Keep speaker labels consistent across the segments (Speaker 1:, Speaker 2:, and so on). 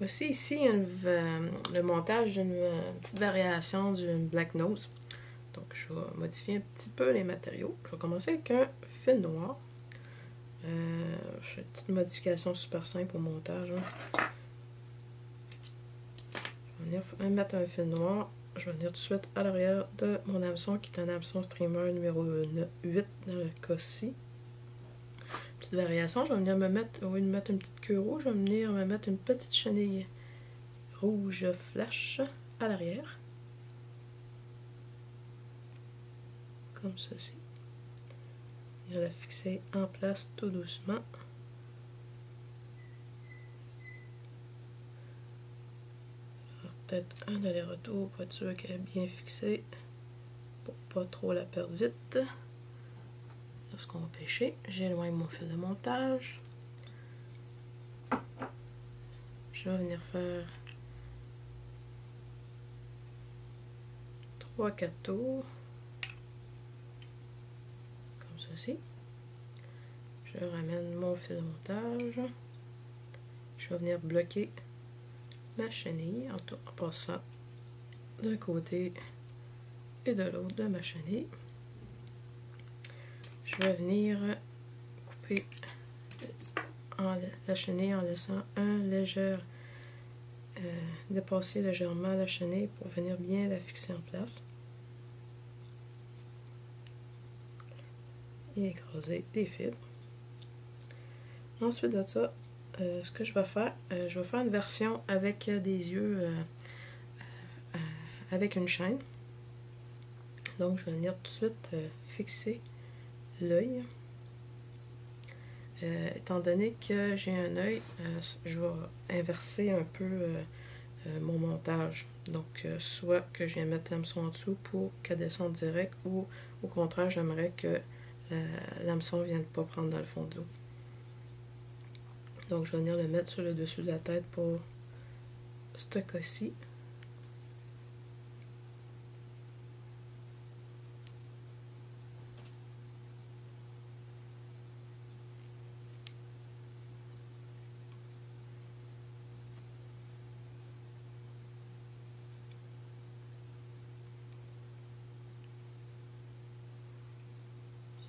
Speaker 1: Aussi ici, le montage d'une petite variation d'une Black Nose. Donc je vais modifier un petit peu les matériaux. Je vais commencer avec un fil noir. J'ai une petite modification super simple au montage. Je vais venir mettre un fil noir. Je vais venir tout de suite à l'arrière de mon hameçon, qui est un hameçon streamer numéro 8 dans le cas-ci. Petite variation, je vais venir me mettre, au lieu de mettre une petite queue rouge, je vais venir me mettre une petite chenille rouge flash à l'arrière. Comme ceci. Je vais la fixer en place tout doucement. Peut-être un aller-retour pour être sûr qu'elle est bien fixée, pour pas trop la perdre vite. Lorsqu'on va pêcher, j'éloigne mon fil de montage. Je vais venir faire 3-4 tours, comme ceci. Je ramène mon fil de montage. Je vais venir bloquer ma chenille en passant d'un côté et de l'autre de ma chenille. Je vais venir couper la chenille en laissant un léger dépasser légèrement la chenille pour venir bien la fixer en place et écraser les fils. Ensuite de ça, ce que je vais faire une version avec des yeux avec une chaîne. Donc je vais venir tout de suite fixer l'œil. Étant donné que j'ai un œil, je vais inverser un peu mon montage. Donc soit que je viens mettre l'hameçon en dessous pour qu'elle descende direct, ou au contraire j'aimerais que l'hameçon ne vienne pas prendre dans le fond de l'eau. Donc je vais venir le mettre sur le dessus de la tête pour ce cas-ci.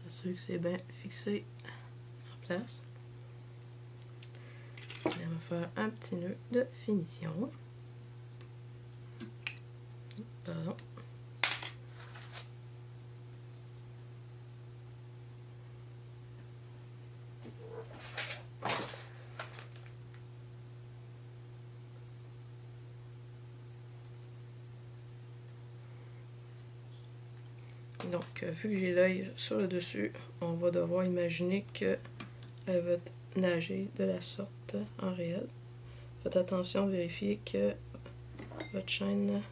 Speaker 1: S'assurer que c'est bien fixé en place. Je vais me faire un petit nœud de finition. Pardon. Donc, vu que j'ai l'œil sur le dessus, on va devoir imaginer qu'elle va nager de la sorte en réel. Faites attention, vérifiez que votre chaîne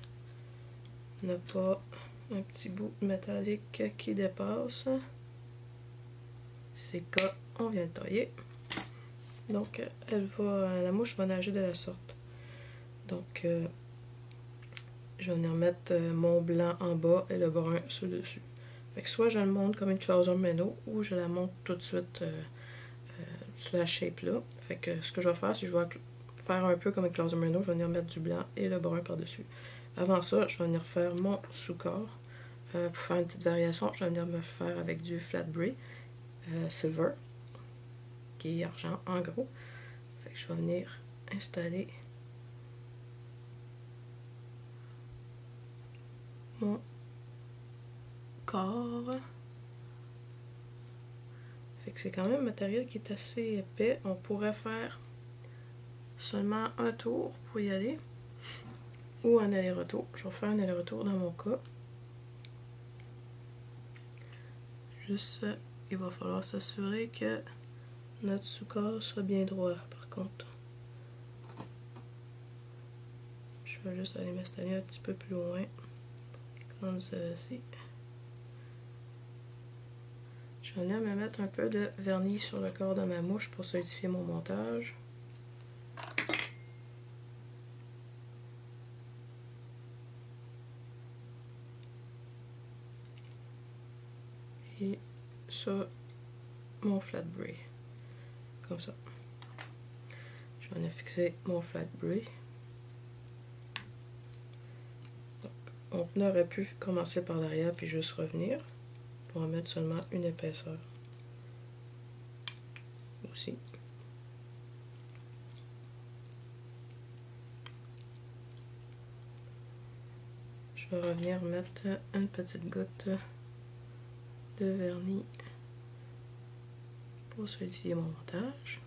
Speaker 1: n'a pas un petit bout métallique qui dépasse. Si c'est le cas, on vient le tailler. Donc, la mouche va nager de la sorte. Donc, je vais venir mettre mon blanc en bas et le brun sur le dessus. Fait que soit je le monte comme une cloison minnow, ou je la monte tout de suite sur la shape là. Fait que ce que je vais faire, c'est que je vais faire un peu comme une cloison minnow, je vais venir mettre du blanc et le brun par-dessus. Avant ça, je vais venir faire mon sous-corps. Pour faire une petite variation, je vais venir me faire avec du flat bray silver, qui est argent en gros. Fait que je vais venir installer mon corps. Fait que c'est quand même un matériel qui est assez épais. On pourrait faire seulement un tour pour y aller, ou un aller-retour. Je vais faire un aller-retour dans mon cas. Juste, il va falloir s'assurer que notre sous-corps soit bien droit, par contre. Je vais juste aller m'installer un petit peu plus loin, comme ceci. Je vais venir me mettre un peu de vernis sur le corps de ma mouche pour solidifier mon montage. Et sur mon flat bray. Comme ça. Je Je vais venir fixer mon flat bris. Donc, on aurait pu commencer par l'arrière puis juste revenir pour en mettre seulement une épaisseur. Aussi. Je vais revenir mettre une petite goutte de vernis pour solidifier mon montage.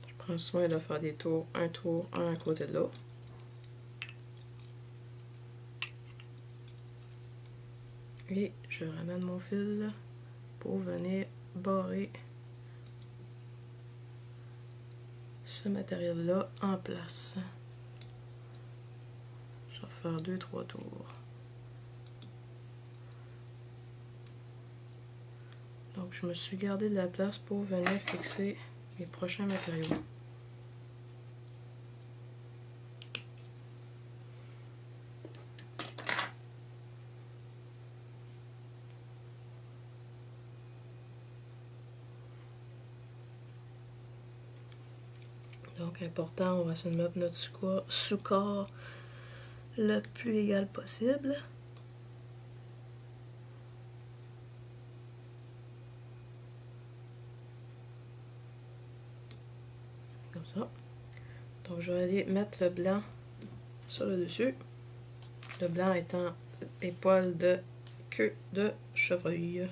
Speaker 1: Je prends soin de faire des tours, un à côté de l'autre. Et je ramène mon fil pour venir barrer ce matériel-là en place. Je vais faire 2-3 tours. Donc je me suis gardé de la place pour venir fixer mes prochains matériaux. Donc important, on va se mettre notre sous-corps le plus égal possible. Comme ça. Donc je vais aller mettre le blanc sur le dessus. Le blanc étant les poils de queue de chevreuil.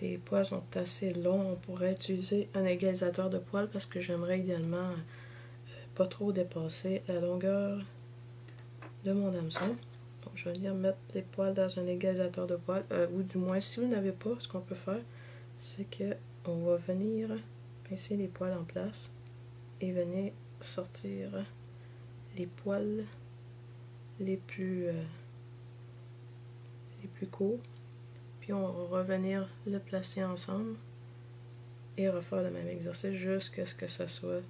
Speaker 1: Les poils sont assez longs, on pourrait utiliser un égalisateur de poils parce que j'aimerais idéalement pas trop dépasser la longueur de mon hameçon. Donc je vais venir mettre les poils dans un égalisateur de poils, ou du moins si vous n'avez pas, ce qu'on peut faire, c'est que on va venir pincer les poils en place et venir sortir les poils les plus courts. Puis on va revenir le placer ensemble et refaire le même exercice jusqu'à ce que ça soit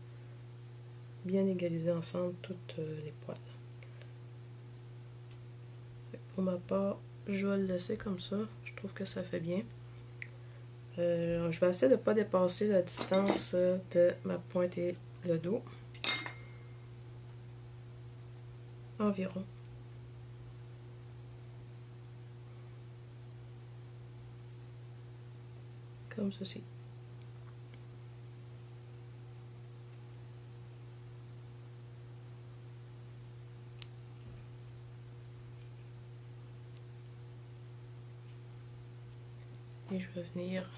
Speaker 1: bien égalisé ensemble toutes les poils. Pour ma part, je vais le laisser comme ça. Je trouve que ça fait bien. Je vais essayer de ne pas dépasser la distance de ma pointe et le dos. Environ. Comme ceci. Et je vais venir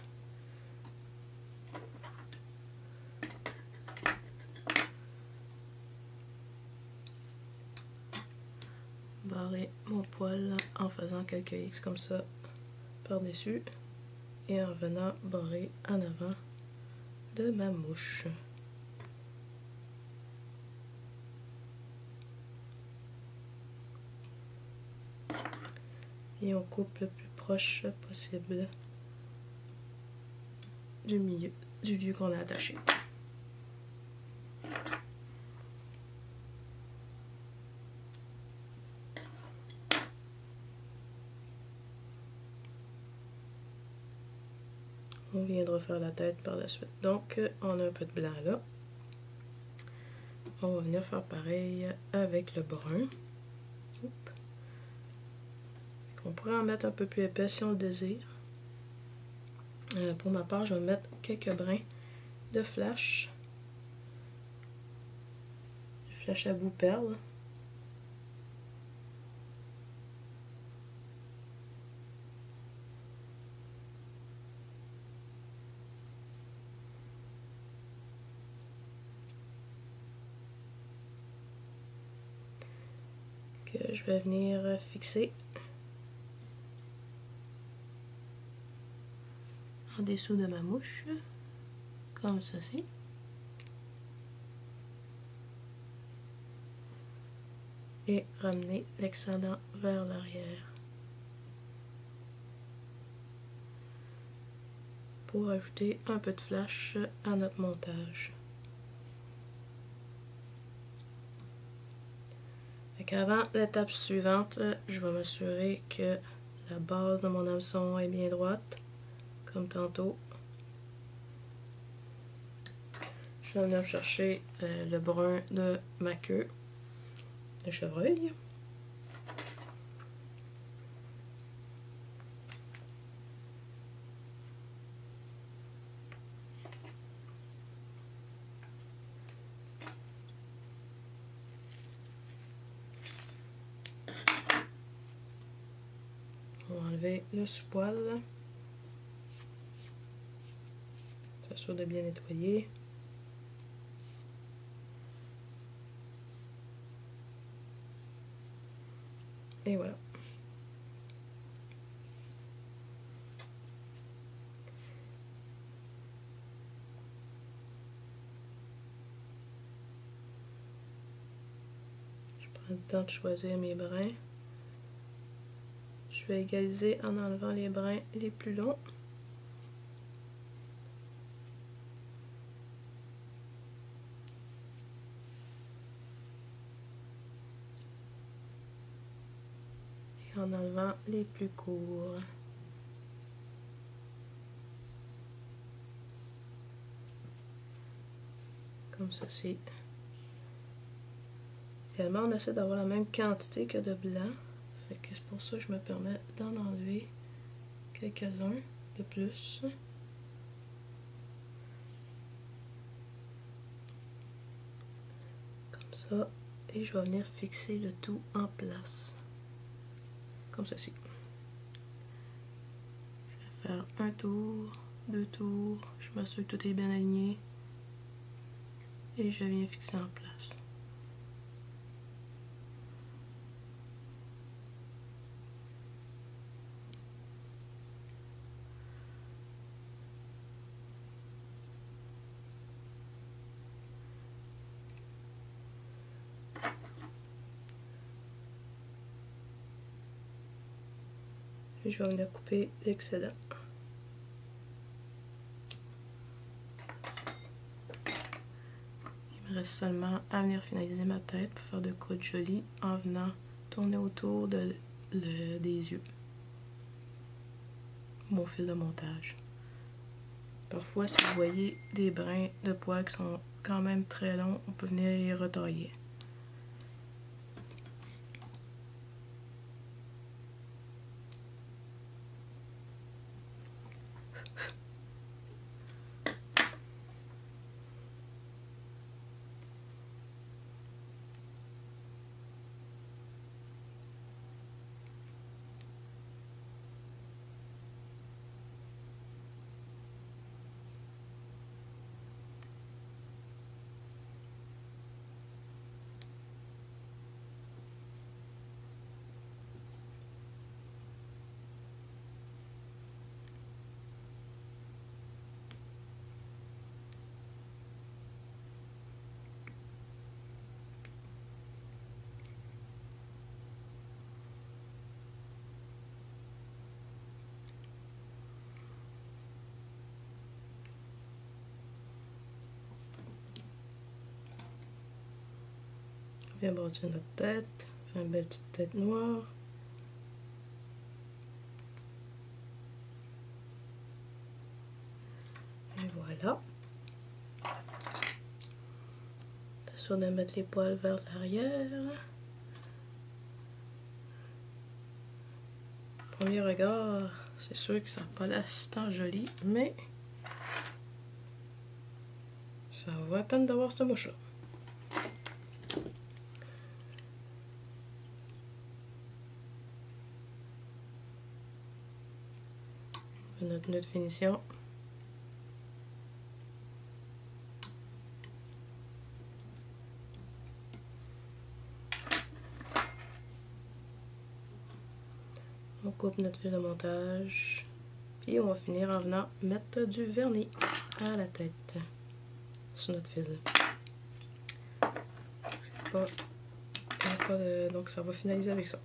Speaker 1: barrer mon poil en faisant quelques X comme ça par-dessus et en venant barrer en avant de ma mouche. Et on coupe le plus proche possible du milieu du lieu qu'on a attaché. On viendra faire la tête par la suite. Donc, on a un peu de blanc là. On va venir faire pareil avec le brun. On pourrait en mettre un peu plus épais si on le désire. Pour ma part, je vais mettre quelques brins de flash. Du flash à bout perle. Que je vais venir fixer en dessous de ma mouche, comme ceci. et ramener l'excédent vers l'arrière pour ajouter un peu de flash à notre montage. Avant l'étape suivante, je vais m'assurer que la base de mon hameçon est bien droite, comme tantôt. Je vais venir chercher le brun de ma queue de chevreuil. On va enlever le sous-poil. S'assure de bien nettoyer. Et voilà. Je prends le temps de choisir mes brins. Je vais égaliser en enlevant les brins les plus longs. Et en enlevant les plus courts. Comme ceci. Également, on essaie d'avoir la même quantité que de blanc. C'est pour ça que je me permets d'en enlever quelques-uns de plus. Comme ça. Et je vais venir fixer le tout en place. Comme ceci. Je vais faire un tour, 2 tours. Je m'assure que tout est bien aligné. Et je viens fixer en place. Et je vais venir couper l'excédent. Il me reste seulement à venir finaliser ma tête pour faire de quoi de joli en venant tourner autour des yeux. Mon fil de montage. Parfois, si vous voyez des brins de poils qui sont quand même très longs, on peut venir les retailler. On vient bâtir notre tête, faire une belle petite tête noire. Et voilà. Attention de mettre les poils vers l'arrière. Premier regard, c'est sûr que ça n'a pas l'air tant joli, mais ça vaut la peine d'avoir cette mouche-là. On fait notre nœud de finition. On coupe notre fil de montage. Puis on va finir en venant mettre du vernis à la tête sur notre fil. C'est pas pas de... Donc ça va finaliser avec ça.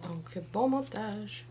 Speaker 1: Donc, bon montage!